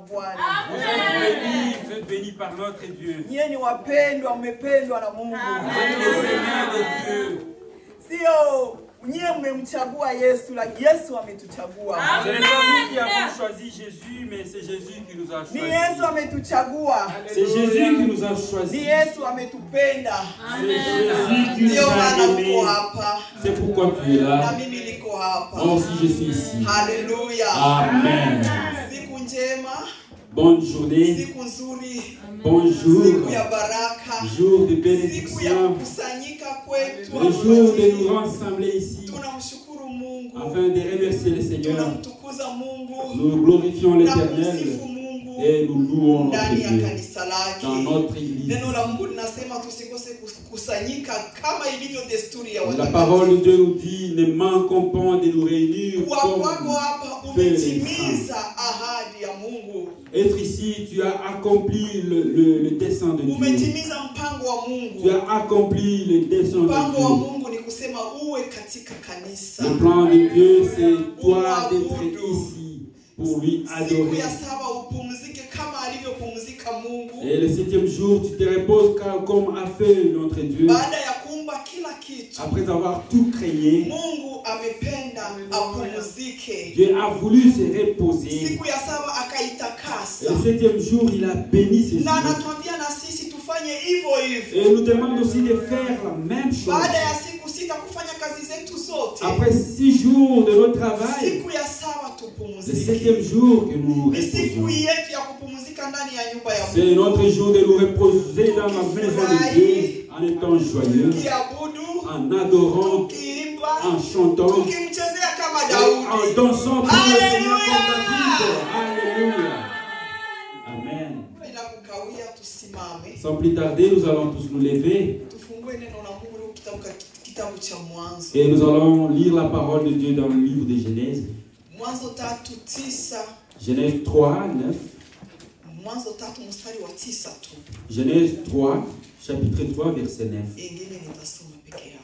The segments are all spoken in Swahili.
Bwana. Vous êtes bénis, vous êtes bénis par notre Dieu. Nyie ni wapendwa, mmependwa na Mungu. Vous êtes les aimés de Dieu. Sio nyie mmemchagua Yesu, la Yesu ametuchagua. Ce n'est pas nous qui avons choisi Jésus, mais c'est Jésus qui nous a Ni choisi. Yesu ametuchagua. C'est Jésus qui nous a Ni choisi. Yesu ametupenda. C'est Jésus qui nous Ndio a maana aimés. uko hapa. C'est pourquoi tu es Na là. mimi niko hapa. Moi aussi je suis ici. Haleluya. Amen. Siku njema, Bonne journée. siku nzuri, Bonjour. siku ya baraka, Jour de siku ya bénédiction. kukusanyika kwetu. Le jour de nous rassembler ici. Tunamshukuru Mungu. Afin de remercier le Seigneur. Tunamtukuza Mungu. Nous glorifions Na l'Éternel. kumsifu Mungu Et nous louons notre ndani ya Dieu kanisa lake. dans notre église. Neno la Mungu linasema tusikose kukusanyika kama ilivyo desturi ya La watakatifu. parole de Dieu nous dit, ne manquons pas de nous réunir Kwa kwako hapa comme fait les saints. umetimiza ahadi ya Mungu. Être ici, tu as accompli le dessein de Dieu. Umetimiza mpango wa Tu Mungu. as accompli le dessein Mpango wa de Dieu. Mungu ni kusema uwe katika kanisa. Le plan de Dieu, c'est toi d'être ici pour lui Siku adorer. ya saba upumzike kama alivyopumzika Mungu. Et le 7e jour, tu te reposes comme a fait notre Dieu. Baada ya kuumba kila kitu, Après avoir tout créé, Mungu amependa apumzike. Dieu a voulu se reposer. Siku ya saba Et akaitakasa. le 7e jour, il a béni ce Na jour. anatuambia na sisi tufanye hivyo hivyo. Et il nous demande aussi de faire la même chose. Baada ya siku sita kufanya kazi zetu zote, Après 6 jours de notre travail, siku ya saba le tupumzike. 7e jour que nous Ni siku reposons. yetu ya kupumzika ndani ya nyumba ya C'est Mungu. notre jour de nous reposer dans la maison de Dieu en étant joyeux, Tukiabudu, en adorant, tukiimba, en chantant, tukimchezea kama et en Daudi. dansant pour le Seigneur Alléluia. comme David. Alléluia. Amen. Bila kukawia tusimame. Sans plus tarder, nous allons tous nous lever Tufungue neno la Mungu leo kitabu cha Mwanzo. et nous allons lire la parole de Dieu dans le livre de Genèse. Mwanzo 3:9. Genèse 3, 9. Mwanzo 3 mstari wa 9 tu. Genèse 3, chapitre 3, verset 9. Ingine nitasoma peke yangu.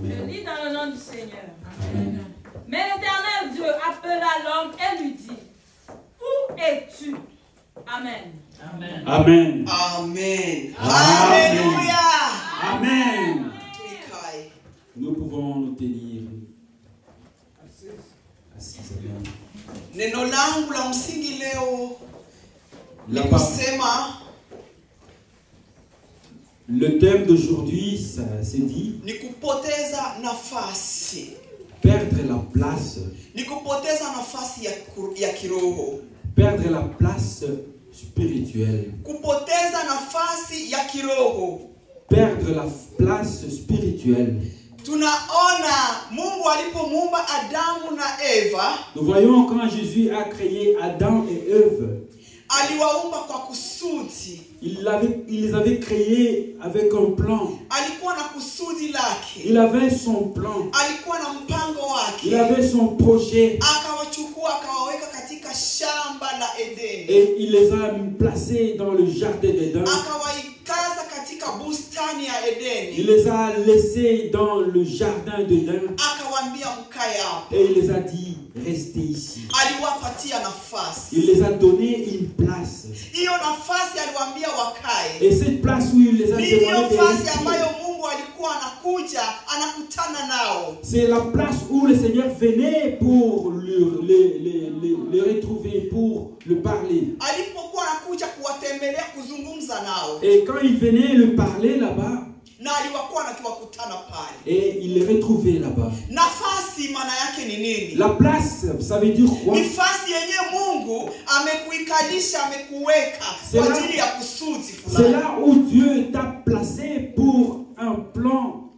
Je Amen. lis dans le nom du Seigneur. Amen. Mais l'Éternel Dieu appela l'homme et lui dit, où es-tu? Amen. Amen. Amen. Amen. Haleluya. Amen. Tuikae. Nous pouvons nous tenir assis. Amen. Neno langu la msingi leo ni La kusema Le thème d'aujourd'hui, ça se dit ni kupoteza nafasi. perdre la place. Ni kupoteza nafasi ya kiroho. Perdre la place spirituelle. Kupoteza nafasi ya kiroho. Perdre la place spirituelle. Tunaona Mungu alipomuumba Adamu na Eva, Nous voyons quand Jésus a créé Adam et Ève, aliwaumba kwa kusudi. il les avait créés avec un plan. Alikuwa na kusudi lake. Il avait son plan. Alikuwa na mpango Il wake. avait son projet. Akawachukua akawaweka katika shamba la Edeni. Et il les a placés dans le jardin d'Éden. Akawaikaza katika bustani ya Il Edeni. les a laissés dans le jardin d'Éden. Akawaambia mkae hapo. Et il les a dit, restez ici. Aliwapatia nafasi. Il les a donné une place. Hiyo nafasi aliwaambia wakae. Et cette place où il les a Ndiyo demandé de nafasi rester, ambayo Mungu alikuwa anakuja anakutana nao. c'est la place où le Seigneur venait pour le retrouver, pour le parler. Alipokuwa anakuja kuwatembelea kuzungumza nao. Et quand il venait le parler là-bas, Na aliwakuwa akiwakutana pale. et il les retrouvait là-bas. Nafasi maana yake ni nini? La place, ça veut dire quoi? Nafasi yenyewe Mungu amekuikalisha, amekuweka C'est kwa là- ajili ya kusudi C'est fulani. là où Dieu t'a placé pour un plan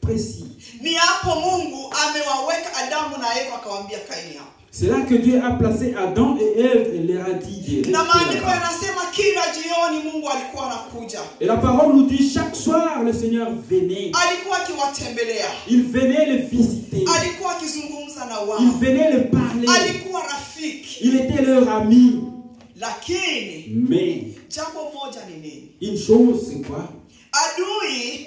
précis. Ni hapo Mungu amewaweka Adamu na Eva akawaambia kaeni hapo. C'est là que Dieu a placé Adam et Ève et leur a dit de Na rester maandiko là-bas. yanasema kila jioni Mungu alikuwa anakuja. Et la parole nous dit chaque soir le Seigneur venait. Alikuwa akiwatembelea. Il venait les visiter. Alikuwa akizungumza na wao. Il venait les parler. Alikuwa rafiki. Il était leur ami. Lakini Mais jambo moja ni nini? une chose, c'est quoi? Adui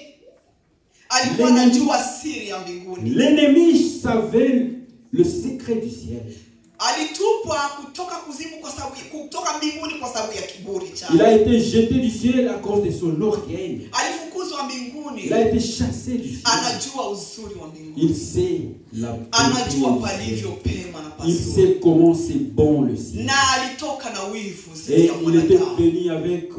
alikuwa anajua siri ya mbinguni. L'ennemi savait le secret du ciel. alitupwa kutoka kuzimu kwa sababu kutoka mbinguni kwa sababu ya kiburi chake. Il a été jeté du ciel à cause de son orgueil. Alifukuzwa mbinguni. Il a été chassé du ciel. Anajua uzuri wa mbinguni. Il sait la anajua beauté. palivyo pema na Il pazuri. sait comment c'est bon le ciel. Na alitoka na wivu Et ya il était mwanadamu. venu avec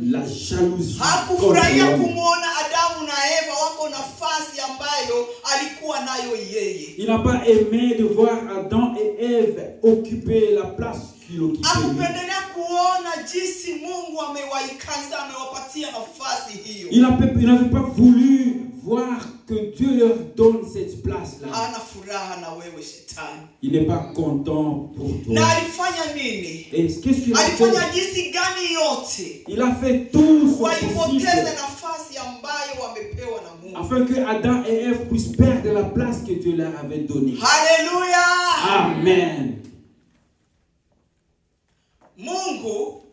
la jalousie. Hakufurahia kumwona Adamu na Eva wako nafasi ambayo alikuwa nayo yeye. Il n'a pas aimé de voir Adam et Ève occuper la place qu'il occupait. Hakupendelea kuona jinsi Mungu amewaikaza amewapatia nafasi hiyo. Il n'avait pas voulu voir que Dieu leur donne cette place-là. Hana furaha na wewe shetani. Il n'est pas content pour toi. Na alifanya nini? Et qu'est-ce qu'il a Alifanya fait? jinsi gani yote? Il a fait tout son Waipoteze possible nafasi ambayo wamepewa na Mungu. afin que Adam et Ève puissent perdre la place que Dieu leur avait donnée. Haleluya! Amen. Mungu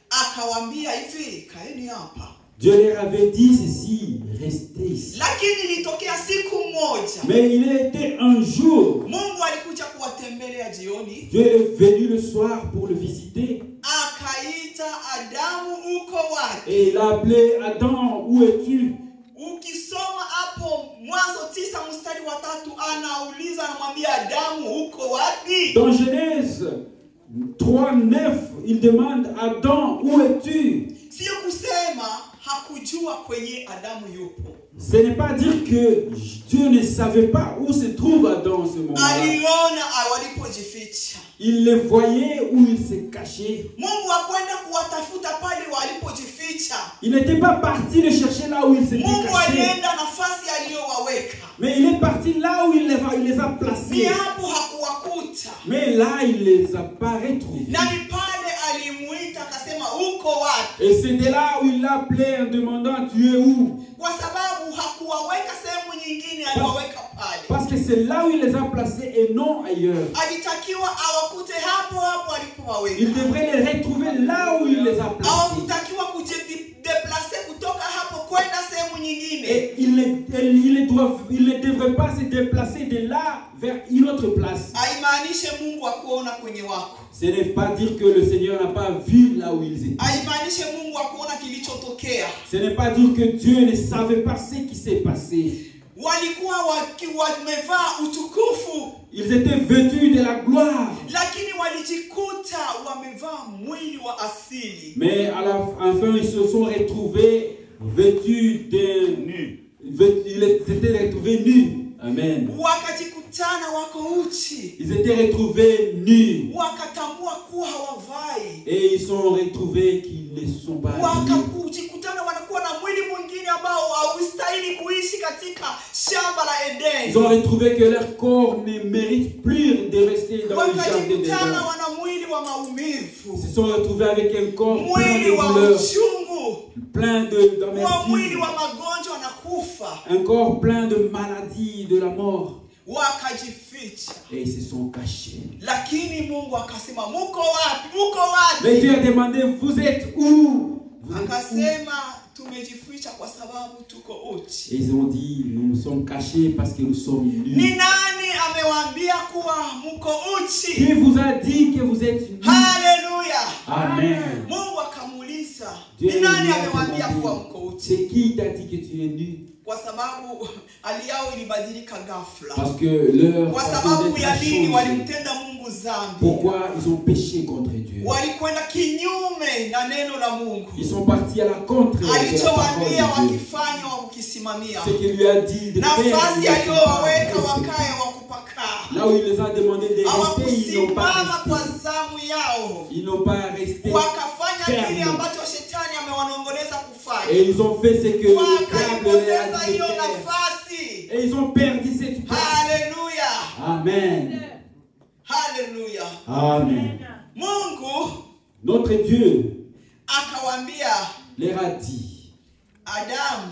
akawaambia hivi, kaeni hapa. Dieu leur avait dit ceci, restez ici. Lakini ilitokea siku moja. Mais il était un jour, Mungu alikuja kuwatembelea jioni. Dieu est venu le soir pour le visiter. Akaita Adamu, uko wapi? Et il a appelé Adam, où es-tu? Ukisoma hapo Mwanzo 9 mstari wa 3 anauliza anamwambia Adamu, uko wapi? Dans Genèse 3:9, il demande Adam, où es-tu? Sio kusema hakujua kwenye Adamu yupo. Ce n'est pas dire que Dieu ne savait pas où se trouve Adam en ce moment-là. Aliona walipojificha. Il les voyait où il se cachait. Mungu hakwenda kuwatafuta pale walipojificha. Il n'était pas parti les chercher là où il s'était Mungu caché. alienda nafasi aliyowaweka. Mais il est parti là où il les a Ni placés. hapo hakuwakuta. Mais là, il les a pas retrouvés. Na ni pale alimuita akasema uko wapi? Et c'était là où il l'a appelé en demandant, tu es où? Kwa sababu hakuwaweka sehemu nyingine, aliwaweka pale. Parce que c'est là où il les a placés et non ailleurs. Alitakiwa awakute hapo hapo alipowaweka. Il devrait les retrouver là où il les a placés. Hawakutakiwa kujideplace kutoka hapo kwenda sehemu nyingine. Et il ne devrait pas se déplacer de là vers une autre place. Haimaanishe Mungu akuona kwenye wako. Ce n'est pas dire que le Seigneur n'a pas vu là où ils étaient. Haimaanishe Mungu akuona kilichotokea. Ce n'est pas dire que Dieu ne savait pas ce qui s'est passé. Walikuwa wamevaa utukufu. Ils étaient vêtus de la gloire. Lakini walijikuta wamevaa mwili wa asili. Mais à la fin, ils se sont retrouvés vêtus ils étaient retrouvés nus. Amen. Wakajikutana wako uchi. Ils étaient retrouvés nus. Wakatambua kuwa hawavai. Et ils sont retrouvés qu'ils ne sont pas nus. Wakajikutana wanakuwa na mwili mwingine ambao haustahili kuishi katika shamba la Edeni. Ils ont retrouvé que leur corps ne mérite plus de rester dans le jardin d'Éden. Wakajikutana wana mwili wa maumivu. Ils se sont retrouvés avec un corps plein Mwili de wa douleurs, uchungu. plein Mwili d'amertume, wa magonjwa na kufa. un corps plein de maladies, de la mort. Wakajificha. Et ils se sont cachés. Lakini Mungu akasema, muko wapi? Muko wapi? Mais Dieu a demandé, vous êtes où? Vous êtes où? Akasema, tumejificha kwa sababu tuko uchi. Et ils ont dit, nous nous sommes cachés parce que nous sommes Ni nus. nani amewaambia kuwa muko uchi? Qui vous a dit que vous êtes nus? Haleluya. Amen. Mungu akamuuliza, Dieu ni nani lui a amewaambia kuwa demandé, mko uchi? c'est qui t'a dit que tu es nu? Kwa sababu hali yao ilibadilika ghafla. Parce que leur Kwa façon sababu d'être ya a nini? changé. Walimtenda Mungu dhambi. Pourquoi ils ont péché contre Dieu? Walikwenda kinyume na neno la Mungu. Ils sont partis à la contre de la parole Alichowaambia de Dieu. wakifanya wa kukisimamia. Ce qu'il lui a dit de faire, Nafasi ils ne sont aliyowaweka pas restés. wakae wa kupakaa. Là où il les a demandé de rester, ils n'ont pas Hawakusimama kwa resté. zamu yao. Ils n'ont pas resté Wakafanya kile fermes. ambacho shetani amewanongoneza kufanya. Et ils ont fait ce que le diable leur a Wakaipoteza dit de hiyo faire. nafasi. Et ils ont perdu cette place. Haleluya. Amen. Haleluya. Amen. Mungu Notre Dieu akawaambia leur a dit, Adamu,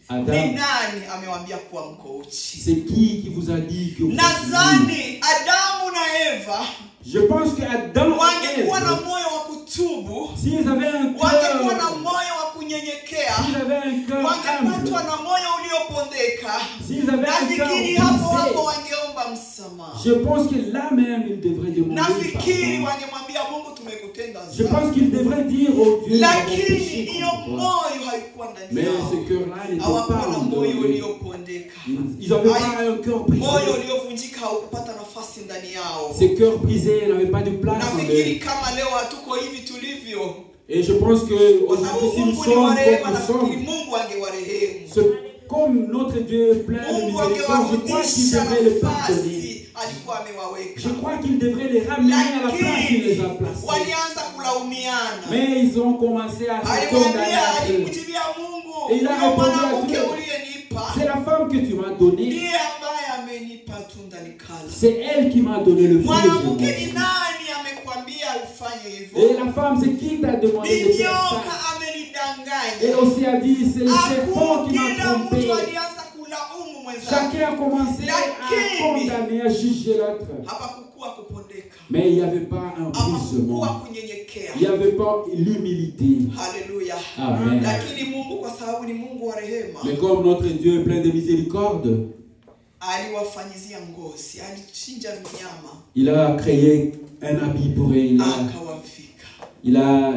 ni Adam, nani amewaambia kuwa mko uchi? c'est qui vous a dit que vous êtes nus? Nadhani Adamu na Eva Je pense que Adam et wangekuwa na Ève, moyo wa kutubu, s'ils avaient un wangekuwa na cœur, moyo wa kunyenyekea, s'ils avaient un cœur wangepatwa humble, na moyo uliopondeka, s'ils avaient un cœur nafikiri hapo hapo brisé, wangeomba msamaha. Je pense que là même, il devrait demander Nafikiri pardon. wangemwambia Mungu tumekutenda Je pense dhambi. qu'il devrait dire au Dieu, nous avons Lakini péché hiyo contre toi. moyo haikuwa ndani Mais yao. ce cœur-là n'était Hawakuwa pas na en moyo eux. uliopondeka. Ils n'avaient pas un cœur brisé. Moyo uliovunjika haukupata nafasi ndani yao. Ces cœurs brisés n'avaient pas de place en Nafikiri eux. kama leo hatuko hivi tulivyo, Et je pense que kwa aujourd'hui, sababu si nous Mungu ni sommes wa rehema, comme nous nafikiri sommes, Mungu angewarehemu. comme notre Dieu est plein de Mungu miséricorde, je crois qu'il angewarudisha devrait les pardonner. nafasi alikuwa amewaweka. Je crois qu'il devrait les ramener à la place qu'il les a Lakini placés. walianza kulaumiana. Mais ils ont commencé à se condamner Alimwambia, à eux. alimjibia Mungu, Et il a huyo répondu à mwanamke Dieu. uliyenipa C'est la femme que tu m'as donnée. ndiye ambaye amenipa tunda nikala. C'est elle qui m'a donné le fruit. Mwanamke de ni mon nani amekwambia ufanye Et hivyo? la femme, c'est qui t'a demandé de Ni faire nyoka ça? amenidanganya. Elle aussi a dit, c'est le serpent qui m'a Kila trompé. mtu alianza kulaumu mwenzake. Chacun a commencé à condamner, à juger l'autre. Hapakukuwa kupondeka. Mais il n'y avait pas un brisement. Hapakukuwa kunyenyekea. Il n'y avait pas l'humilité. Haleluya. Amen. Lakini Mungu kwa sababu ni Mungu wa rehema, Mais comme notre Dieu est plein de miséricorde, aliwafanyizia ngozi, alichinja mnyama il a créé un habit pour elle. akawavika. Il a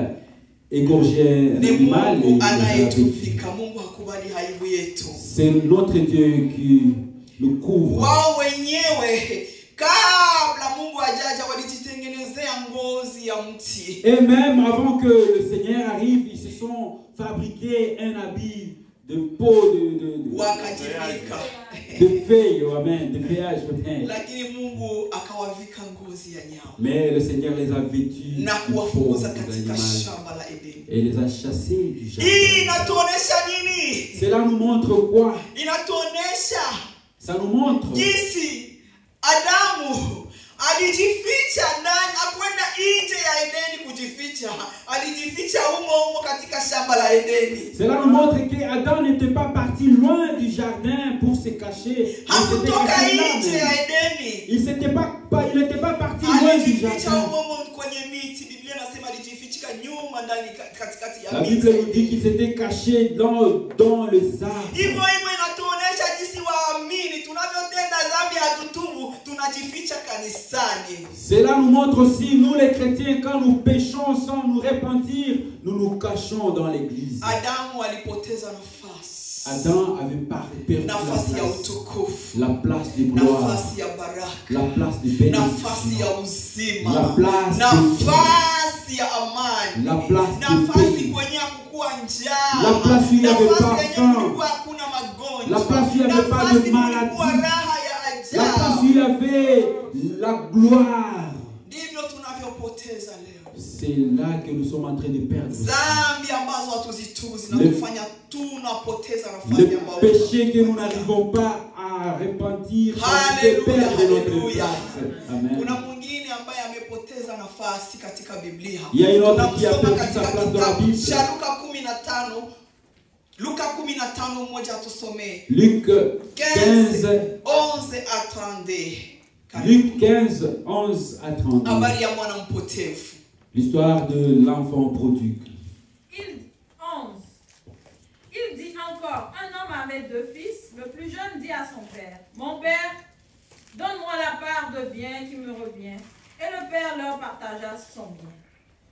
égorgé un Ni animal et il Mungu les a vêtus. anayetuvika. Mungu hakubali aibu yetu. C'est notre Dieu qui nous couvre. Wao wenyewe kabla Mungu ajaja walijitengenezea ngozi ya mti. Et même avant que le Seigneur arrive, ils se sont fabriqués un habit de peau Wakajivika. de feuilles, amen, de feuillage, amen. Lakini Mungu akawavika ngozi ya nyama Mais le Seigneur les a vêtus na de peau kuwafukuza des katika animaux shamba la Edeni. et les a chassés du Hii jardin. inatuonesha nini? Cela nous montre quoi? Inatuonesha Ça nous montre jinsi Adamu alijificha ndani, akwenda nje ya Edeni kujificha, alijificha humo katika shamba la Edeni. Cela nous montre qu'Adam n'était pas parti loin du jardin pour se cacher. Hakutoka nje ya Il Edeni, n'était pas parti loin du alijificha jardin. humo kwenye miti. Biblia inasema alijificha nyuma ndani katikati ya La miti. Bible nous dit qu'il s'était caché dans les arbres. Hivyo hivyo inatuonesha jinsi waamini tunavyotenda dhambi hatutubu, tunajificha kanisani. Cela nous montre aussi, nous les chrétiens, quand nous péchons sans nous repentir, nous nous cachons dans l'église. Adamu alipoteza nafasi. Adam avait perdu Nafasi ya utukufu, la place de gloire, nafasi ya baraka, la place de nafasi bénédiction, ya uzima, la place nafasi ya amani, la place de nafasi paix, kwenye hakukuwa njaa, la place où il n'y avait pas nafasi yenye faim, kulikuwa hakuna magonjwa, la place où il n'y avait pas de nafasi maladie, kulikuwa raha ya la place où ajabu. il y avait la gloire. Ndivyo tunavyopoteza leo. C'est là que nous sommes en train de perdre. Dhambi ambazo hatuzitubu zinatufanya tunapoteza nafasi Le ambayo péché que nous n'arrivons pas à repentir, Hallelujah, de perdre notre hallelujah. place. Amen. Kuna mwingine ambaye amepoteza nafasi katika Biblia. Il y a une autre qui a Tunamsoma perdu sa katika place dans la kitabu Bible. cha Luka 15 mmoja atusomee. Luc 15, 11 à 32. Luc 15, 11 à 32. Habari ya mwana mpotevu. L'histoire de l'enfant prodigue. Il dit encore, un homme avait 2 fils. Le plus jeune dit à son père, mon père, donne-moi la part de bien qui me revient. Et le père leur partagea son bien.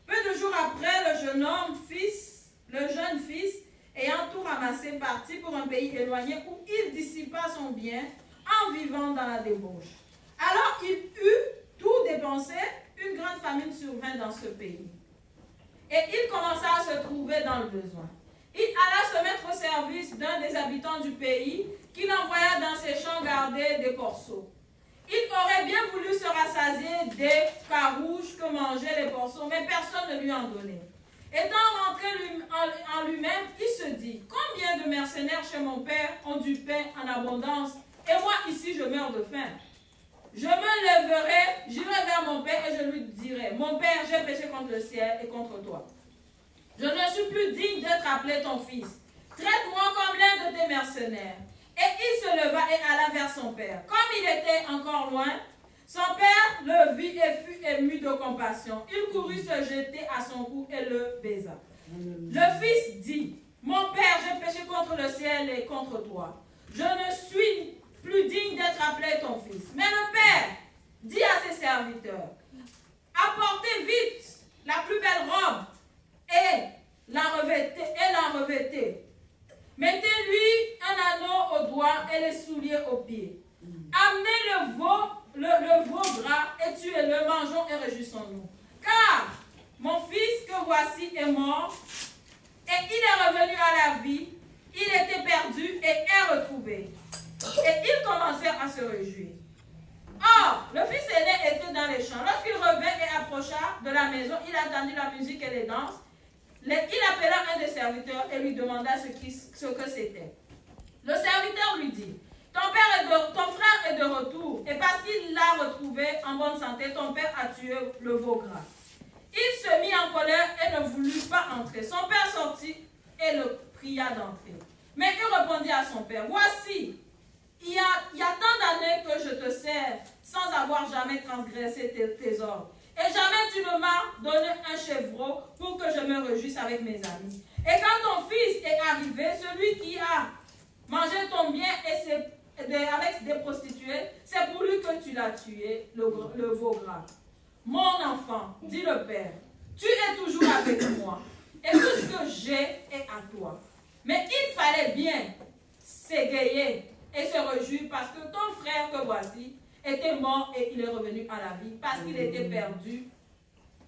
Peu de jours après, le jeune fils, ayant tout ramassé, partit pour un pays éloigné où il dissipa son bien en vivant dans la débauche. Alors il eut tout dépensé, une grande famine survint dans ce pays. Et il commença à se trouver dans le besoin. Il alla se mettre au service d'un des habitants du pays, qu'il envoya dans ses champs garder des corceaux. Il aurait bien voulu se rassasier des carouges que mangeaient les porceaux, mais personne ne lui en donnait. Étant rentré en lui-même, il se dit, combien de mercenaires chez mon père ont du pain en abondance, et moi ici je meurs de faim. Je me lèverai, j'irai vers mon père et je lui dirai, mon père, j'ai péché contre le ciel et contre toi. Je ne suis plus digne d'être appelé ton fils. Traite-moi comme l'un de tes mercenaires. Et il se leva et alla vers son père. Comme il était encore loin, son père le vit et fut ému de compassion. Il courut se jeter à son cou et le baisa. Le fils dit, mon père, j'ai péché contre le ciel et contre toi. Je ne suis plus digne d'être appelé ton fils. Mais le père dit à ses serviteurs, apportez vite la plus belle robe et la revêtez. Mettez-lui un anneau au doigt et les souliers aux pieds. Amenez le veau gras et tuez-le, mangeons et réjouissons-nous. Car mon fils que voici est mort et il est revenu à la vie. Il était perdu et est retrouvé. Et ils commencèrent à se réjouir. Or, le fils aîné était dans les champs. Lorsqu'il revint et approcha de la maison, il entendit la musique et les danses. Il appela un des serviteurs et lui demanda ce que c'était. Le serviteur lui dit, ton frère est de retour, et parce qu'il l'a retrouvé en bonne santé, ton père a tué le veau gras. Il se mit en colère et ne voulut pas entrer. Son père sortit et le pria d'entrer. Mais il répondit à son père, voici, il y a tant d'années que je te sers sans avoir jamais transgressé tes ordres. Et jamais tu ne m'as donné un chevreau pour que je me réjouisse avec mes amis. Et quand ton fils est arrivé, celui qui a mangé ton bien avec des prostituées, c'est pour lui que tu l'as tué, le veau gras. Mon enfant, dit le père, tu es toujours avec moi, et tout ce que j'ai est à toi. Mais il fallait bien s'égayer et se réjouir parce que ton frère que voici était mort et il est revenu à la vie, parce qu'il était perdu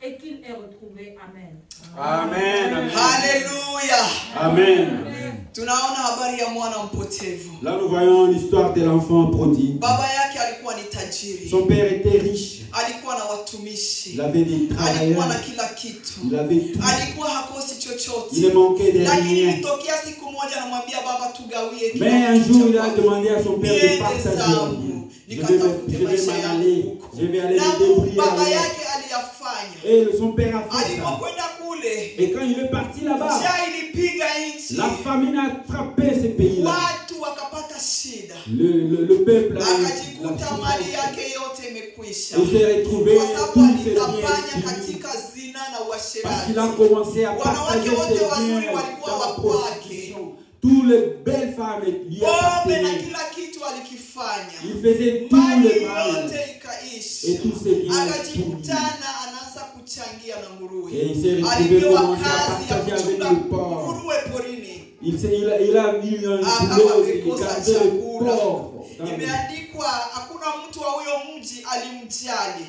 et qu'il est retrouvé. Amen. Amen. Haleluya. Amen. Tunaona habari ya mwana mpotevu. Là nous voyons l'histoire de l'enfant prodigue. Baba yake alikuwa ni tajiri. Son père était riche. Alikuwa na watumishi. Il avait des travailleurs. Alikuwa na kila kitu. Il avait tout. Alikuwa hakosi chochote. Il ne manquait de Lakini rien. ilitokea siku moja anamwambia baba tugawie kila Mais un kitu jour, il cha a kwanza. demandé à son père de partager la vie. Je vais m'en aller. Je vais aller me débrouiller Baba avec. yake aliyafanya. Et son père a fait ça. Alipokwenda kule. Et quand il est parti là-bas, Njaa ilipiga nchi. la famine a frappé ce pays-là. Watu wakapata shida. Le peuple a eu la Akajikuta mali souffrance. yake yote imekwisha. Il s'est retrouvé Kwa sababu tous ses alitapanya biens. katika zina na Parce uasherati. qu'il a commencé à Wanawake partager ses wote wazuri biens walikuwa dans la wakwake. prostitution. Toutes les belles femmes lui Pombe na appartenaient. kila kitu alikifanya. Il faisait tout Mali le mal. yote ikaisha. Et tous ses biens Akajikutana anaanza kuchangia na nguruwe. Et il s'est retrouvé Alipewa commencé à kazi ya partager avec kuchunga le porc. nguruwe porini. Il a mis un Akawa boulot, il amekosa gardait le chakula. porc. Imeandikwa hakuna mtu wa huyo mji alimjali.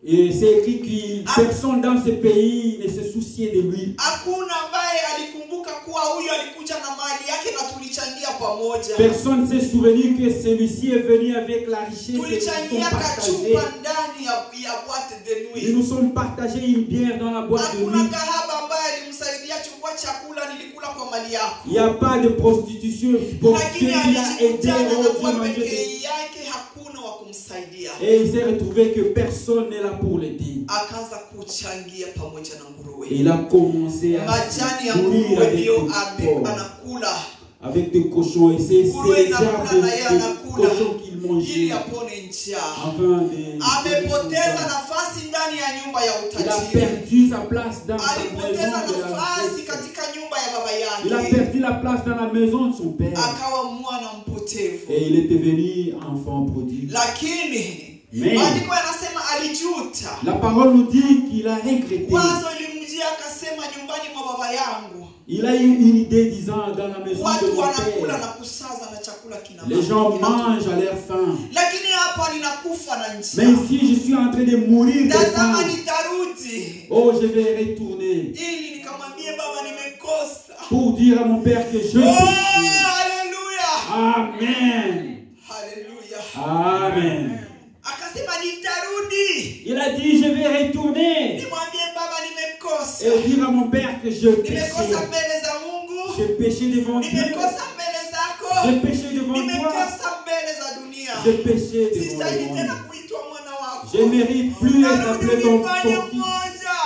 Et c'est écrit que personne dans ce pays ne se souciait de lui. Hakuna ambaye alikumbuka kuwa huyo alikuja na mali yake na tulichangia pamoja. Personne ne s'est souvenu que celui-ci est venu avec la richesse et nous Tulichangia sommes partagés. kachupa ndani ya boîte de Nous nuit. nous sommes partagés une bière dans la boîte de Hakuna nuit. kahaba ambaye alimsaidia chukua chakula nilikula kwa mali yako. Il n'y a pas de prostitution pour celui Lakini qui a aidé alijikutana na aux kuwa gens manger. peke yake hakuna wa kumsaidia. Et il s'est retrouvé que personne n'est là pour l'aider. Akaanza kuchangia pamoja na nguruwe. Et il a commencé à Majani ya nourrir nguruwe avec ndio des porcs, anakula avec des cochons. Et c'est Nguruwe ces inakula arbres na yeye de anakula cochons qu'il ili mangeait. apone njaa. Afin de Amepoteza nafasi ndani ya nyumba ya il a utajiri. perdu sa place dans sa Alipoteza maison de la nafasi richesse. katika nyumba ya baba Il a yake. perdu la place dans la maison de son père. Akawa mwana mpotevu. Et il est devenu enfant prodigue. Lakini Mais maandiko yanasema alijuta. la parole nous dit qu'il a regretté. Wazo ilimjia akasema nyumbani mwa baba yangu Il a eu une idée disant dans la maison de watu mon wanakula na père, kusaza na chakula les gens kinabaki. mangent à leur faim. Lakini hapa ninakufa na Mais njaa. ici, je suis en train de mourir de Tazama faim. nitarudi Oh, je vais retourner ili nikamwambie baba nimekosa. pour dire à mon père que je Oh, péché. haleluya. Amen. Haleluya. Amen. Akasema nitarudi. Il a dit, je vais retourner Nimwambie baba nimekosa. et dire à mon père que je péché. Nimekosa mbele za Mungu. Je péché devant Dieu. Nimekosa mbele zako. Je péché devant toi. Nimekosa mbele za dunia. Je péché devant Sistahili le tena monde. kuitwa mwana wako. Je mérite plus d'être Narudi appelé ton unifanye fils. mmoja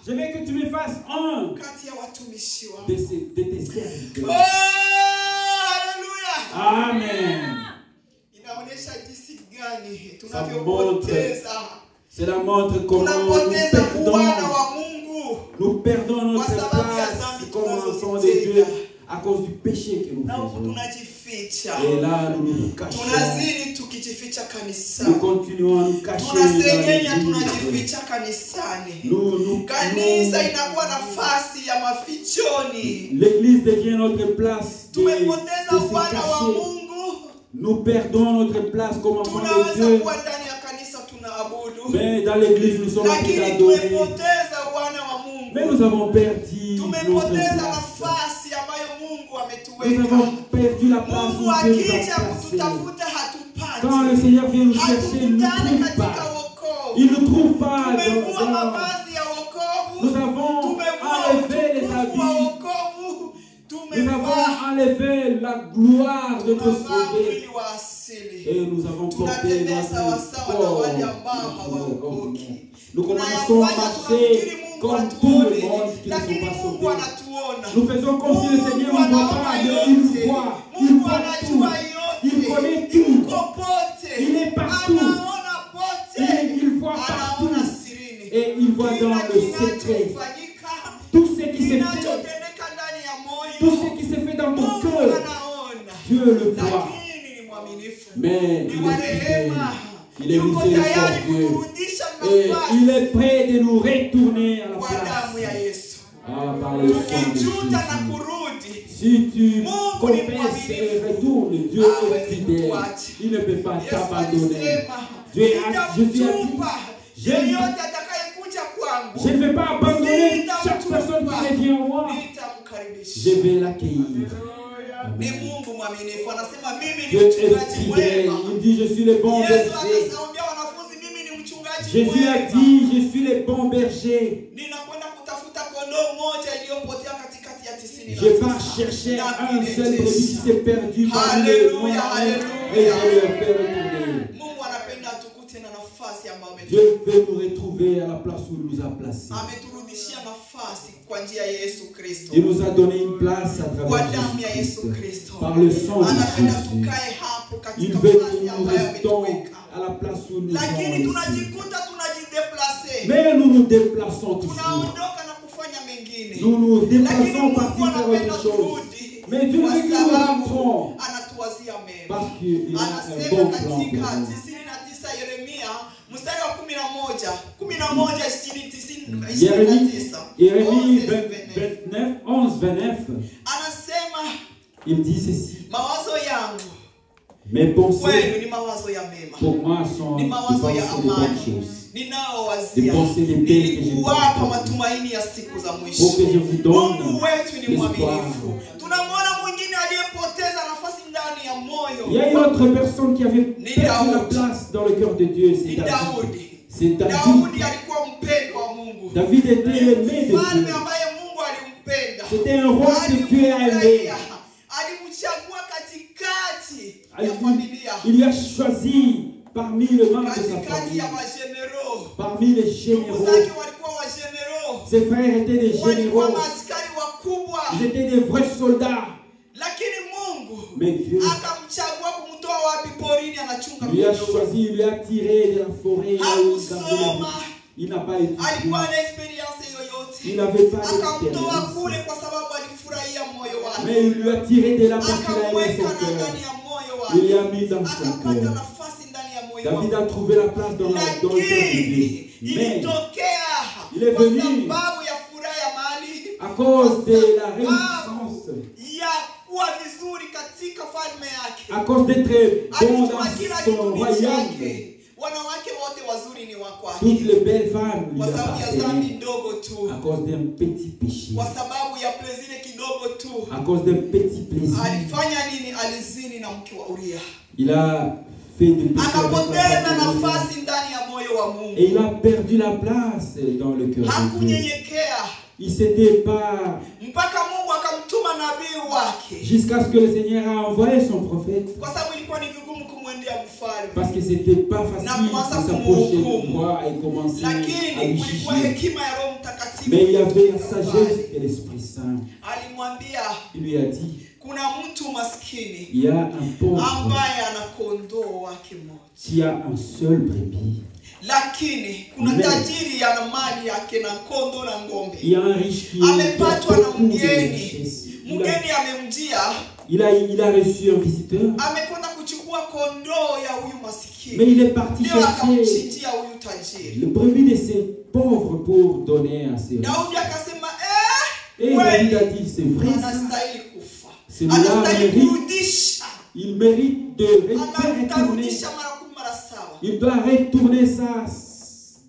Je veux que tu me fasses un kati ya watumishi wangu. de tes serviteurs. Oh, haleluya. Amen. Inaonyesha jinsi gani Ça tunavyopoteza. Cela montre comment Tunapoteza uwana wa Mungu nous perdons notre kwa sababu ya place dhambi comme enfants de tunazozitenda. Dieu à cause du péché que nous na huku faisons. tunajificha. Et là, nous nous cachons. Tunazidi tukijificha kanisani. Nous continuons à nous cacher dans Tunasengenya l'église. tunajificha kanisani. Nous, Kanisa inakuwa nafasi ya mafichoni. l'église devient notre place de Tumepoteza se wana wa cacher. Mungu. Nous perdons notre place comme enfants de Tunaweza Dieu. kuwa ndani ya kanisa tunaabudu. Mais dans l'église, nous sommes en train Lakini d'adorer. tumepoteza wana wa Mungu. Mais nous avons perdu notre Tumepoteza place. nafasi ambayo Mungu Nous ametuweka. avons perdu la place Mungu où Dieu nous a akija placés. kututafuta Quand le hatupati. Seigneur vient nous chercher, il ne nous Hatukutane trouve katika pas. wokovu. Il ne nous trouve pas. Tumevua mavazi ya wokovu. Nous avons Tumevua enlevé les utukufu wa habits. wokovu. Nous avons Tumevaa enlevé la gloire de notre tunavaa sauvé. mwili wa asili. Et nous avons porté Tunatembea notre sawasawa na wale ambao corps. hawaokoki. Nous commençons à Tunayafanya marcher tunafikiri Mungu comme tout le hatuoni, monde qui ne lakini sont pas Mungu sauvés. anatuona. Nous faisons comme si le Seigneur ne voit pas, mais il nous voit. Il Mungu voit tout. anajua yote. Il connaît tout. Yuko pote. Il est partout. Anaona pote. Il voit partout. Anaona sirini. Et il voit dans le secret. Tout ce qui s'est fait, Kinachotendeka ndani ya moyo. tout ce qui s'est fait dans ton Mungu cœur, anaona. Dieu le voit. Lakini ni mwaminifu. Mais Ni il wa est fidèle. rehema. Il est Yuko tayari miséricordieux. kuturudisha Et nafasi il est prêt de nous retourner à la kwa damu ya place. Yesu. Ah, par le sang de Tukijuta na Jésus. kurudi, Si tu Mungu ni confesses et mwaminifu. retournes, Dieu Hawezi est fidèle. kutuacha. Il ne peut pas Yesu t'abandonner. alisema, Dieu a, Jésus a dit, sitamtupa je, yeyote atakayekuja kwangu, je ne vais pas abandonner chaque personne qui vient à moi. nitamkaribisha. Je vais l'accueillir. Ni Mungu mwaminifu, anasema mimi ni Dieu est mchungaji fidèle. mwema. Il dit, je suis le bon Yesu berger. akaambia wanafunzi, mimi ni mchungaji Jésus a mwema. dit, je suis le bon berger. Ninakwenda kutafuta kondoo moja iliyopotea katikati ya 99. Je pars chercher un seul brebis qui s'est perdu parmi les Alléluia, noirs alléluia. et je vais le faire retourner. Mungu anapenda atukute na nafasi ambayo Dieu veut nous retrouver à la place où il nous a placés. ameturudishia nafasi kwa njia ya Yesu Kristo. Il nous a donné une place à Kwa travers damu ya Yesu Jésus-Christ. Kristo. Par le sang de Anapenda Jésus. tukae hapo Il katika veut nafasi que nous ambayo restons ametuweka. à la place où nous Lakini sommes ici. tunajikuta tunajideplace. Mais nous nous déplaçons toujours. Tunaondoka na kufanya mengine. Nous nous Lakini déplaçons Mungu partir faire anapenda autre chose. turudi. Mais Dieu Kwa veut que nous sababu rentrons. anatuwazia mema. Parce qu'il a un Anasema bon plan katika pour nous. 99 Yeremia mstari wa 11 29 Jérémie 29, 11, 29, anasema il dit ceci. mawazo yangu Mes pensées kwenu ni mawazo ya mema, pour moi sont ni des mawazo pensées ya de bonnes amani choses. Des ninaowazia pensées de paix que je ili kuwapa donne. matumaini ya siku za mwisho. Pour que je vous donne Mungu wetu ni l'espoir. mwaminifu. Tunamwona mwingine aliyepoteza nafasi ndani ya moyo. Il y a une autre personne qui avait Ni perdu la Daudi. place dans le cœur de Dieu, c'est Ni David. Daudi. C'est David. Daudi alikuwa mpendwa wa Mungu. David était l'aimé de Mfalme Dieu. ambaye Mungu alimpenda. C'était un roi que Dieu a aimé. Alimfurahia. Alimchagua katikati ya familia. Il lui a choisi parmi les membres de sa Katikati famille, ya majenero. parmi les Ndugu généraux. zake walikuwa wajenero. Ses frères étaient des Walikuwa généraux. maaskari wakubwa. Ils étaient des vrais soldats. Lakini Mungu Mais Dieu akamchagua kumtoa wapi? Porini anachunga lui a kondoo. choisi, il lui a tiré de la forêt. Là où il gardait la Hakusoma. vie. Il n'a pas étudié. Alikuwa na experience Il yoyote. n'avait pas Akamtoa d'expérience. kule kwa sababu alifurahia moyo Mais wake. il lui a tiré de là parce qu'il a aimé Akamweka son na cœur. ndani ya moyo Il wake. l'a mis dans son Akapata cœur. nafasi ndani ya moyo David wake. a trouvé la place dans le cœur de Lakini Dieu. Mais ilitokea il est kwa venu sababu ya furaha ya mali, à cause de la sababu réjouissance, ya kuwa vizuri katika falme yake. à cause d'être bon Alituma kila dans kitu son ni royaume. chake. Wanawake wote wazuri ni wa Toutes kwake. les belles femmes lui Kwa sababu ya dhambi appartenaient ndogo tu. à cause d'un petit péché, Kwa sababu ya plaisir kidogo tu. à cause d'un petit plaisir. Alifanya nini? Alizini na mke wa Uria. Il a fait des péchés avec la Akapoteza femme de Dieu. nafasi ndani ya moyo wa Mungu. Et il a perdu la place dans le cœur de Dieu. Hakunyenyekea Il s'était pas mpaka Mungu akamtuma nabii wake, jusqu'à ce que le Seigneur a envoyé son prophète. kwa sababu ilikuwa ni vigumu kumwendea mfalme. Parce que c'était pas facile de s'approcher du roi et commencer à Lakini lui kulikuwa juger. hekima ya Roho Mtakatifu. Mais il y avait la sagesse de l'Esprit Saint. Alimwambia Il lui a dit, kuna mtu maskini il y a un pauvre ambaye ana kondoo wake mmoja, qui a un seul brebis. lakini kuna tajiri ana mali yake na kondoo na ng'ombe. Il y a un riche qui a Amepatwa na beaucoup de mgeni. richesses. mgeni amemjia, il a reçu un visiteur, amekwenda kuchukua kondoo ya huyu mais masikini, il est parti ndio chercher akamchinjia huyu tajiri. le brebis de ces pauvres pour donner à ses riches. Daudi akasema Et David a dit, c'est vrai ça, anastahili kufa, celui-là anastahili mérite, kurudisha, il mérite de retourner. atarudisha mara 10 mara 7. Il doit retourner ça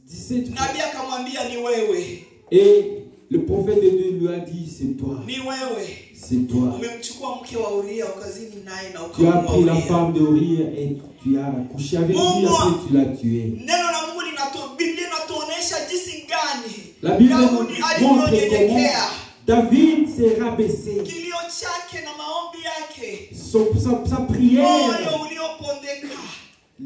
17 fois. Nabii akamwambia ni wewe, Et le prophète de Dieu lui a dit, c'est toi, ni wewe. c'est toi. Umemchukua mke wa Uria ukazini naye na Tu as ukamua pris la Uria. femme de Uriah et tu as couché avec lui, après tu l'as tué. Neno la Mungu Biblia inatuonesha jinsi gani La Bible Daudi montre alivyonyenyekea, comment David s'est rabaissé. kilio chake na maombi yake, Sa prière, moyo uliopondeka,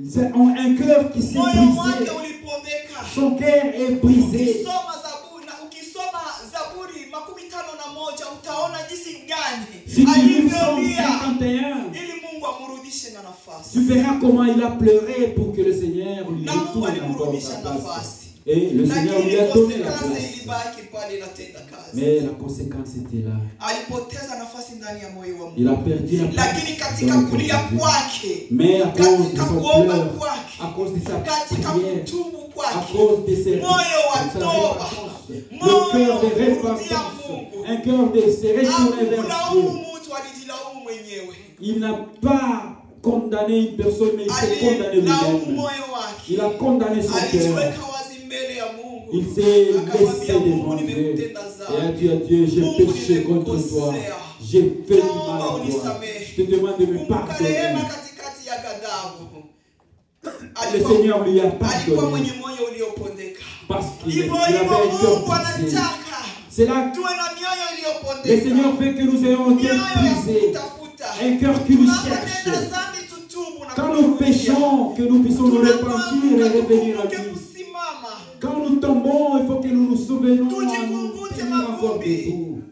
c'est un cœur qui s'est moyo wake brisé. ulipondeka. Son cœur est brisé. Ukisoma Zaburi na ukisoma Zaburi 51 utaona jinsi gani Si tu lis Psalm alivyolia 51, ili Mungu amrudishe na nafasi. tu verras comment il a pleuré pour que le Seigneur lui Na Mungu retourne encore alimrudisha sa place. nafasi. Et le Seigneur lui Lakini a donné la konsekansi place. ilibaki pale inatenda kazi. Mais la conséquence était là. Alipoteza nafasi ndani ya moyo wa Il a Mungu. perdu la place. Lakini katika dans le kulia cœur de Dieu. kwake, Mais à cause de katika son kuomba pleur, kwake, à cause de sa katika prière, kutubu à kwake, cause de ses moyo wa sa toba, repentance, le moyo cœur wa de kurudia repentance, Mungu, un cœur de se retourner vers hakulaumu Dieu. mtu, alijilaumu mwenyewe. Il n'a pas condamné une personne, mais il s'est condamné Alilaumu lui-même. moyo wake, Il a condamné son cœur. alijiweka wazi mbele ya Mungu. Il s'est Akamwambia laissé Mungu, devant Dieu nimekutenda et a dhambi. dit à Dieu, j'ai Mungu, péché contre toi. nimekukosea. J'ai fait du Naomba mal à toi. unisamehe. Je te demande de me Kumbuka pardonner. rehema katikati ya ghadhabu. Le Seigneur lui a Alikuwa pardonné mwenye moyo uliopondeka. parce qu'il Hivyo avait hivyo un cœur Mungu brisé. anataka C'est là tuwe na mioyo que le iliyopondeka, Seigneur veut que nous ayons un mioyo cœur ya brisé, kutafuta. un cœur qui nous Tunapotenda cherche. dhambi tutubu na Quand nous kurudia. péchons, que nous puissions nous repentir et revenir à Tukumbuke lui. kusimama, Quand nous tombons, il faut que nous nous souvenions à nous Tujikumbute tenir encore mavumbi. debout.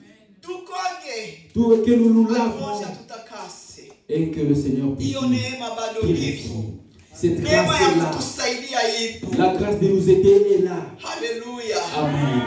tukoge, Que nous nous lavons pamoja tutakase. et que le Seigneur puisse Hiyo nous neema bado purifier. ipo. Cette Neema grâce ya est là. kutusaidia ipo. La grâce de nous aider est là. Haleluya. Amen.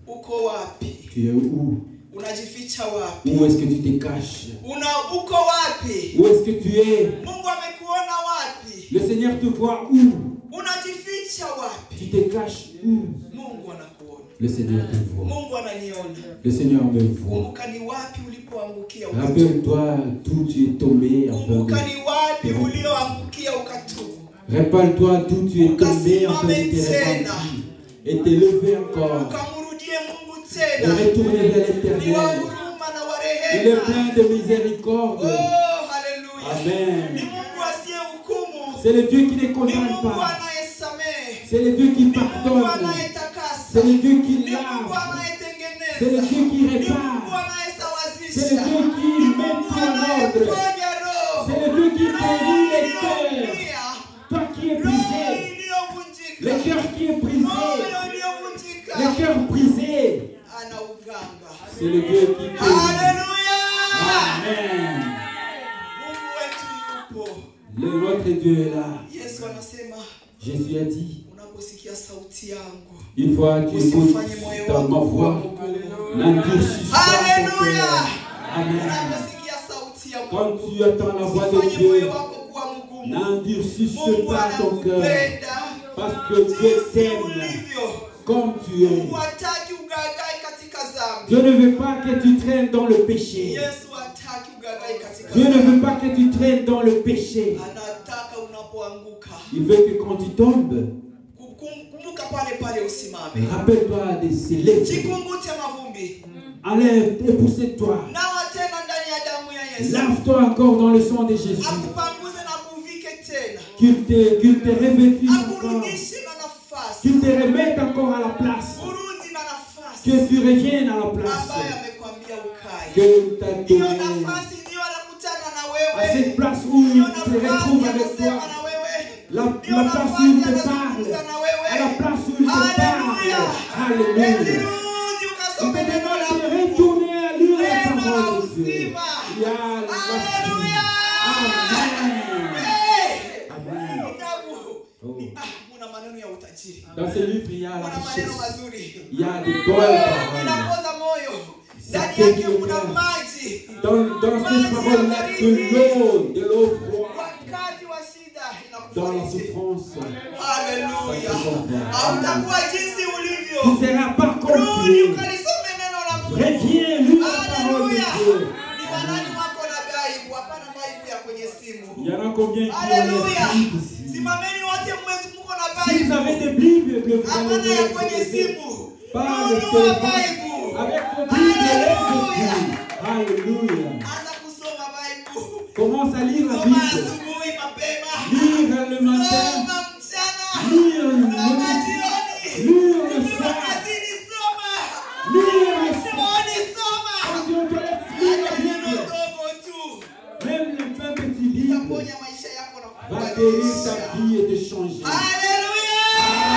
Uko wapi? Tu es où? Unajificha wapi? Où est-ce que tu te caches? Uko wapi? Où est-ce que tu es? Mungu amekuona wapi? Le Seigneur te voit où? Unajificha wapi? Tu te caches où? Mungu anakuona. Le Seigneur te voit. Mungu ananiona. Le Seigneur me voit. Kumbuka ni wapi ulipoangukia ukatubu. Rappelle-toi d'où tu es tombé afin Kumbuka de... ni wapi ulioangukia ukatubu. Rappelle-toi d'où tu es tombé afin de te repentir et te lever encore Ukamrudie Mungu et tena. retourner vers Ni wa l'Éternel. huruma na wa Il est rehema. plein de miséricorde. Oh, haleluya. Amen. Ni Mungu asiyehukumu. C'est le Dieu qui ne Ni condamne Mungu pas. anayesamehe. C'est le Dieu qui Ni Mungu pardonne. anayetakasa. C'est le Dieu qui Ni Mungu lave. anayetengeneza. C'est le Dieu qui Ni Mungu répare. anayesawazisha. C'est le Dieu qui Ni met Mungu tout en ordre. anayeponya roho. C'est le Dieu qui guérit les Roho cœurs. iliyoumia. Toi qui es Roho brisé. iliyovunjika. Le cœur qui est brisé. Moyo uliovunjika. Le cœur brisé. Ana uganga. C'est le Dieu qui guérit. Haleluya. Amen. Mungu wetu yupo. Notre Dieu est là. Yesu anasema Jésus a dit, unaposikia sauti yangu une fois tu écoutes usifanye moyo dans ma wako kuwa voix, mgumu. n'endurcis pas ton Haleluya. cœur. Amen. Unaposikia sauti ya Quand Mungu tu attends la voix de usifanye moyo Dieu, wako kuwa mgumu. n'endurcis Mungu pas ton cœur. anakupenda Parce que Dieu jinsi t'aime ulivyo. comme tu es. Mungu hataki ugagae katika dhambi. Dieu ne veut pas que tu traînes dans le péché. Yesu hataki ugagae katika Dieu ne dhambi. veut pas que tu traînes dans le péché. Anataka unapoanguka Il veut que quand tu tombes, kumbuka pale pale usimame. rappelle-toi de se lever. Jikumbute mavumbi. Enlève et pousse-toi. Nawa tena ndani ya damu ya Yesu. Lave-toi encore dans le sang de Jésus. Akupanguze na kuvike tena. Qu'il te revêtisse encore. Akurudishe na nafasi. Qu'il te remette encore à la place. Urudi na nafasi. Que tu reviennes à la place. Ambaye amekwambia ukae. Que t'a Hiyo donné. nafasi ndio anakutana na À wewe. cette place où il Hiyo se retrouve nafasi avec toi. anasema na wewe. La Hiyo place où il nafasi te parle. anazungumza na wewe. À la place où il te Haleluya. parle. Alléluia. Eti rudi Il ukasome te neno la demande de Mungu. retourner à lui la Neno la parole de Dieu. uzima. Il y a la Haleluya. Amen. Hey. Amen. Kitabu. Oh. Muna maneno ya utajiri. Dans ce livre, il y a la Muna maneno richesse. mazuri. Il y a des bonnes paroles. Inapoza moyo. ndani yake kuna maji. Dans cette parole-là, de l'eau froide. Wakati wa shida Dans la inakufariji. souffrance. Haleluya. Hautakuwa jinsi ulivyo. Tu ne seras pas comme tu Rudi es. ukalisome neno la Mungu. Reviens, lis la parole de Haleluya. Dieu. Ni wanani wako na Bible? Hapana Bible ya kwenye simu. Il y en a combien qui ont Haleluya. les Bibles ici? Simameni wote mmezunguka na Si vous avez Bible. des Bibles que vous Hapana allez ya kwenye utiliser, simu. pas le Nunua téléphone, Bible. avec vos Bibles, Haleluya. Alléluia. Anza kusoma Bible. Commence à lire la Soma Bible. asubuhi mapema. Lire le matin. Soma mchana. Lire le Soma midi. jioni. Lire le Ukiwa soir. kazini soma. Lire le soir. Chuoni soma. Quand tu es aux toilettes, lis la Hata neno Bible. dogo tu. Même le même petit livre Itaponya maisha yako na va guérir ta kubadilisha. vie et te changer. Haleluya.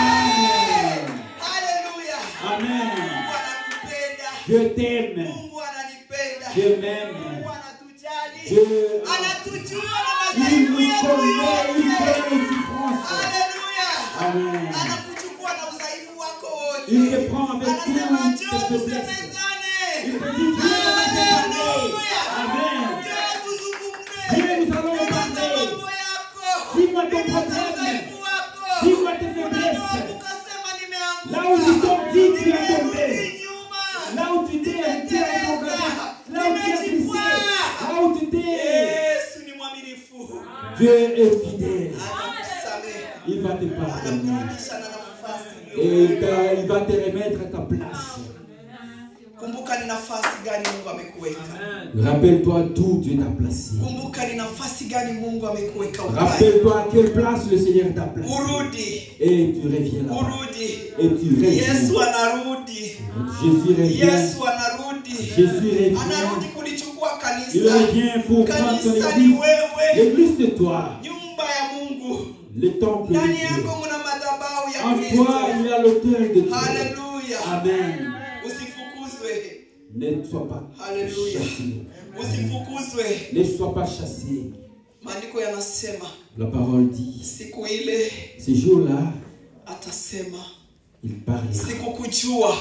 Amen. Haleluya. Amen. Mungu anakupenda. Dieu t'aime. Mungu ananipenda. Dieu m'aime. Mungu anatujali. Dieu, Anatujua na il madhaifu nous yetu connaît, il yote. connaît nos souffrances. Haleluya. Amen. Anakuchukua na udhaifu wako wote. Il te prend avec Anasema tout njoo tes faiblesses. tusemezane. Il te dit, viens, on va te parler. Haleluya. Amen. Njoo tuzungumze. Viens, nous allons Eleza parler. mambo yako. Dis-moi ton Eleza problème. udhaifu wako. Dis-moi tes faiblesses. Unapoanguka sema nimeanguka. Là où tu tombes, dis, tu es tombé. Nimerudi nyuma. Là où tu t'es tombé, là où tu es glissé, là où tu t'es. Yesu ni mwaminifu. Dieu est fidèle. Atakusamehe. Il va te pardonner. Anakurudisha na nafasi. Et il va te remettre à ta place. Kumbuka ni nafasi gani Mungu amekuweka. Rappelle-toi d'où Dieu t'a placé. Kumbuka ni nafasi gani Mungu amekuweka ukai. Rappelle-toi à quelle place le Seigneur t'a placé. Urudi. Et tu reviens là. Urudi. Et tu reviens. Yesu anarudi. Jésus revient. Yesu anarudi. Jésus revient. Anarudi kulichukua Il kanisa. revient pour prendre ton Kanisa ni église. wewe. L'église de toi. Nyumba ya Mungu. Le temple de Ndani Dieu. yako muna madhabahu ya En Kristo. toi, il y a l'autel de Dieu. Haleluya. Amen. Usifukuzwe. Ne sois pas Haleluya. chassé. Usifukuzwe. Ne sois pas chassé. Maandiko yanasema La parole dit, siku ile ce jour-là, atasema il parlera. sikukujua.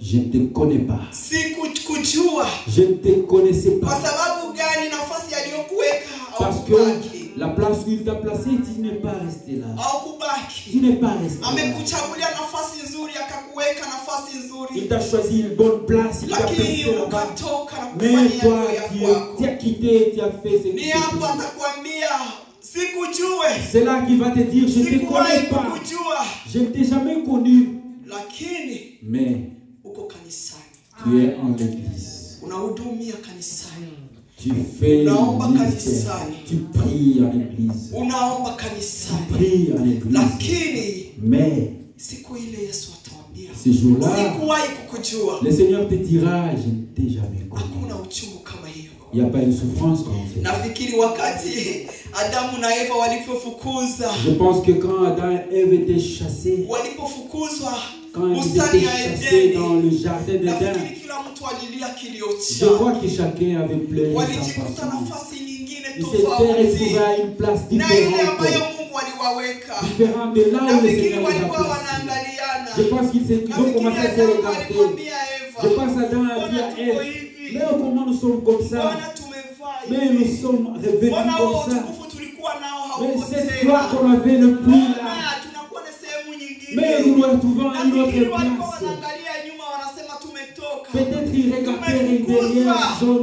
Je ne te connais pas. Sikukujua. Je ne te connaissais Kwa pas. sababu gani? Nafasi aliyokuweka Parce au que kubaki. la place où il t'a placé, tu n'es pas resté là. Au Tu kubaki. n'es pas resté là. Amekuchagulia nafasi nzuri, akakuweka nafasi Il nzuri. t'a choisi une bonne place, il t'a Lakini placé là-bas. ukatoka na Mais kufanya toi, yaliyo ya kwako. tu as quitté, tu as fait ce Ni qui hapo te atakwambia sikujue. C'est là qu'il va te dire, je ne te Sikuwahi connais pas. kukujua. Je ne t'ai jamais connu. Lakini Mais uko kanisani. tu es en l'église. Unahudumia kanisani. Tu fais Unaomba l'église. kanisani. Tu pries en église. Unaomba Tu kanisani. pries en église. Lakini Mais siku ile Yesu atawaambia ce jour-là, sikuwahi kukujua. le Seigneur te dira, je ne t'ai jamais connu. Hakuna uchungu kama hiyo. Il n'y a pas une souffrance comme ça. Nafikiri wakati Adamu na Eva walipofukuza Je pense que quand Adam et Ève étaient chassés, walipofukuzwa quand ils bustani étaient ya chassés dans Edeni, le jardin d'Éden, nafikiri kila mtu alilia kilio je chao. crois que chacun avait pleuré sa Walijikuta passion. nafasi nyingine Ils s'étaient retrouvés tofauti à une place na ile ambayo différente. Mungu aliwaweka. Différente de là où le Nafikiri Seigneur les a walikuwa placés. wanaangaliana. Je pense qu'ils ont Nafikiri commencé à se Adamu regarder. alimwambia Je Eva, pense à Adam a dit mbona à tuko Ève, hivi? mais comment nous sommes comme ça? Mbona tumevaa Mais nous hivi? sommes revenus Mbona huo comme ça. utukufu tulikuwa nao Mais hauko cette tena? gloire qu'on avait le plus là, Mbona tunakuwa na sehemu nyingine? mais nous nous retrouvons à une Nafikiri autre walikuwa place. wanaangalia nyuma wanasema tumetoka. Peut-être ils regardaient derrière,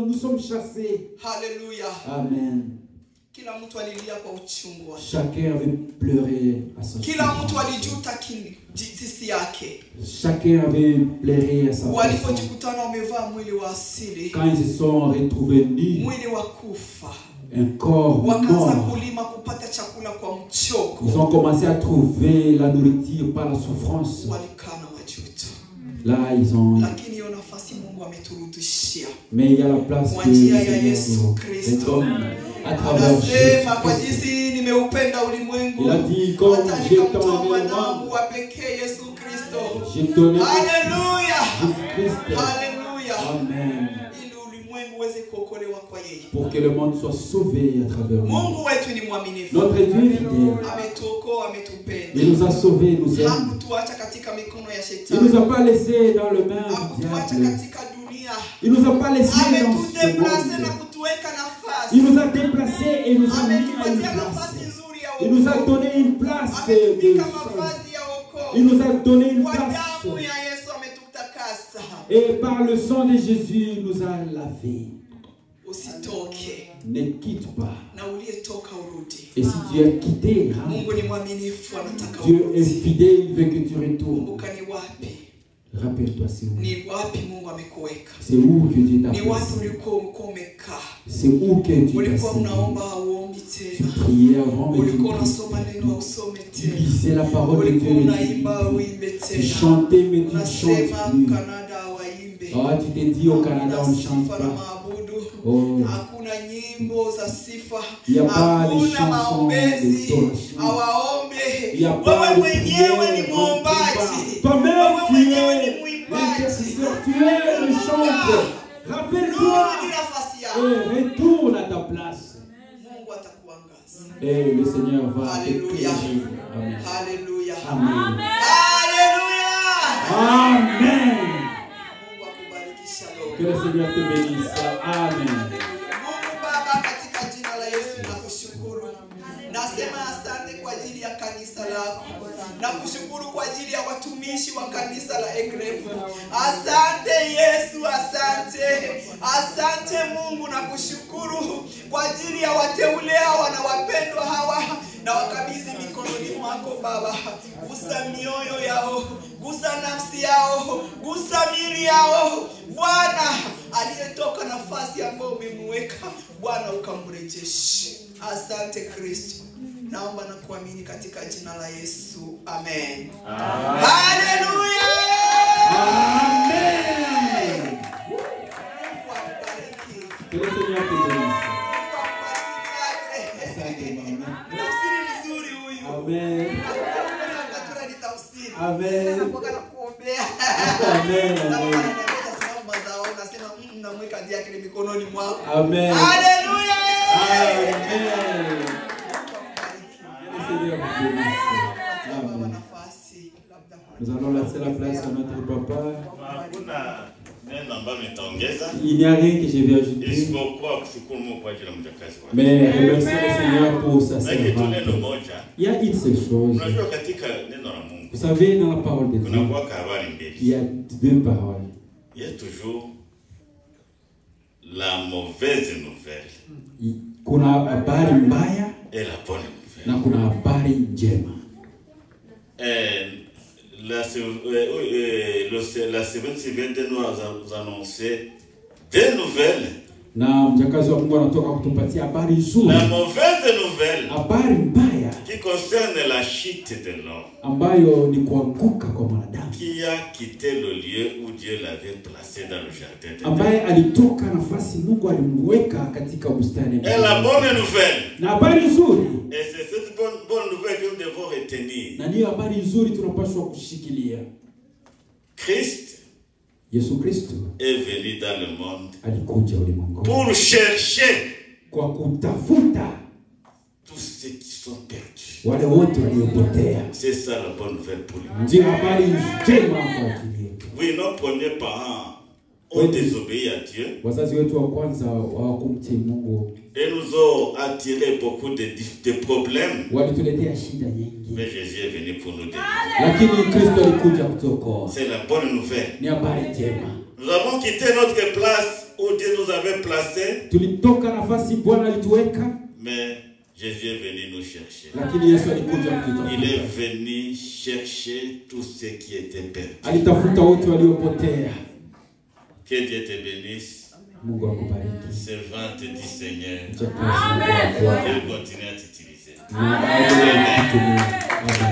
nous sommes chassés. Haleluya. Amen. Kila mtu alilia kwa uchungu wake. Chacun avait pleuré à son Kila tour. mtu alijuta jinsi yake. Chacun avait pleuré à sa façon. Walipojikutana wamevaa mwili wa asili, Quand ils se sont retrouvés nus, mwili wa kufa, un corps wakaanza mort, kulima kupata chakula kwa ils mchoko. ont commencé à trouver la nourriture par la souffrance. Walikaa na majuto. Là, ils ont... Lakini hiyo nafasi Mungu ameturudishia. Mais il y a la place Kwa que njia ya Seigneur Yesu nous Kristo. donne à travers Anasema kwa Jésus-Christ. jinsi nimeupenda ulimwengu Il a dit, comme hata j'ai nikamtoa tant aimé le mwanangu monde, wa pekee Yesu Kristo. j'ai donné Haleluya. Jésus-Christ. Haleluya. Amen. Ili ulimwengu uweze kuokolewa kwa yeye. pour que le monde soit sauvé à travers nous. Mungu wetu ni mwaminifu. Notre Dieu est fidèle. Ametuokoa, ametupenda. Il nous a sauvés, il nous aime. Hakutuacha katika mikono ya Il shetani. nous a pas laissés dans le bain du Hakutuacha diable. katika dunia. Il nous a pas laissés dans ce Ametudeplace na monde. kutuweka nafasi. Il nous a déplacés et nous a mis à une Ametupatia place. nafasi nzuri ya Il nous a wokovu. donné une place de Ametuvika chance. mavazi ya wokovu. Il nous a donné une Kwa place. damu ya Yesu ametutakasa. Et par le sang de Jésus, il nous a lavés. Usitoke. Ne quitte pas. Na uliyetoka urudi. Et si tu as quitté, Mungu ni mwaminifu, anataka Dieu est urudi. fidèle, il veut que tu retournes. Kumbuka ni wapi? Rappelle-toi, c'est où? Ni wapi Mungu amekuweka? C'est où que Dieu t'a Ni wapi placé? ulikuwa umekaa? C'est où que tu t'as Ulikuwa servi? unaomba hauombi Tu tena. priais avant, mais tu Ulikuwa ne unasoma neno hausome tu tena. lisais la parole de Dieu, Ulikuwa mais tu unaimba uimbe tu tena. chantais, mais tu ne Unasema chantes plus. Canada waimbe. Ah, tu t'es dit au Canada, on ne chante Sifa na pas. maabudu. Oh. Hakuna nyimbo za sifa. Il y a pas les Hakuna chansons de maombezi. adoration. Hawaombe. Il y a pas Wewe de mwenyewe prière, ni on ne mwombaji. prie pas. Toi-même, Wewe tu mwenyewe es ni mwimbaji. l'intercesseur, tu es le chanteur. Rappelle-toi Rudi nafasi yako. et retourne à ta place. Mungu atakuangaza. Et le Seigneur va Alléluia. t'éclairer. Amen. Haleluya. Amen. Haleluya. Amen. Mungu akubariki. Shalom. Que le Seigneur te bénisse. Amen. Mungu Baba, katika jina la Yesu nakushukuru. Nasema asante kwa ajili ya kanisa lako. Nakushukuru kwa ajili ya watumishi wa kanisa la Egrefu. Asante Yesu, asante. Asante Mungu, nakushukuru kwa ajili ya wateule hawa na wapendwa hawa, na wakabidhi mikononi mwako Baba. Gusa mioyo yao, gusa nafsi yao, gusa miili yao Bwana. Aliyetoka nafasi ambayo umemweka Bwana, ukamrejeshe. Asante Kristo, naomba na kuamini katika jina la Yesu, amen. Haleluya. Amen. Mungu akubariki. Que le Seigneur te bénisse. Mungu akubariki. Asante mama. Tafsiri vizuri huyu. Amen. Natura ni tafsiri. Amen. Napoka na kuombea. Amen. Sababu Amen. ananiambia sababu mazao nasema namweka dia kile mikononi mwako. Amen. Haleluya. Amen. Que le Seigneur te bénisse. Amen. Nous allons laisser la place à notre papa. Hakuna neno ambalo nitaongeza Il n'y a rien que je vais ajouter. isipokuwa kushukuru Mungu kwa ajili ya mjakazi wake. Mais remercier le Seigneur pour sa Na kitu neno servante. moja, Il y a une seule chose. unajua katika neno la Mungu Vous savez, dans la parole de kuna Dieu, kuwaka habari il mbili. y a deux paroles. Il y a toujours la mauvaise nouvelle Kuna habari mbaya et la bonne na nouvelle. kuna habari njema. La semaine suivante nous annoncer des nouvelles. Na mjakazi wa Mungu anatoka kutupatia habari nzuri. La mauvaise nouvelle Habari mbaya qui concerne la chute de l'homme ambayo ni kuanguka kwa mwanadamu, qui a quitté le lieu où Dieu l'avait placé dans le jardin de ambaye alitoka nafasi Mungu alimweka katika bustani. Et la bonne nouvelle, Na habari nzuri, et c'est cette bonne nouvelle que nous devons retenir. na niyo habari nzuri tunapaswa kushikilia. Christ Yesu Kristo est venu dans le monde alikuja ulimwenguni pour chercher kwa kutafuta tous ceux qui sont perdus. wale wote waliopotea. C'est ça la bonne nouvelle pour nous. Ndio habari njema kwa ajili yetu. Oui, nos premiers parents ont désobéi à Dieu Wazazi wetu wa kwanza hawakumtii Mungu, et nous ont attiré beaucoup de problèmes. walituletea shida nyingi, Mais Jésus est venu pour nous délivrer. lakini Kristo alikuja kutuokoa. C'est la bonne nouvelle. Ni habari njema. Nous avons quitté notre place où Dieu nous avait placés, Tulitoka nafasi Bwana alituweka, mais Jésus est venu nous chercher. lakini Yesu alikuja Il est kututoa. venu chercher tous ceux qui étaient perdus. Alitafuta wote waliopotea. Que Dieu te bénisse. Mungu akubariki. Servant te dit Seigneur, Mchakazi wa Dieu continue à t'utiliser. na aendelee kutumia. Amen.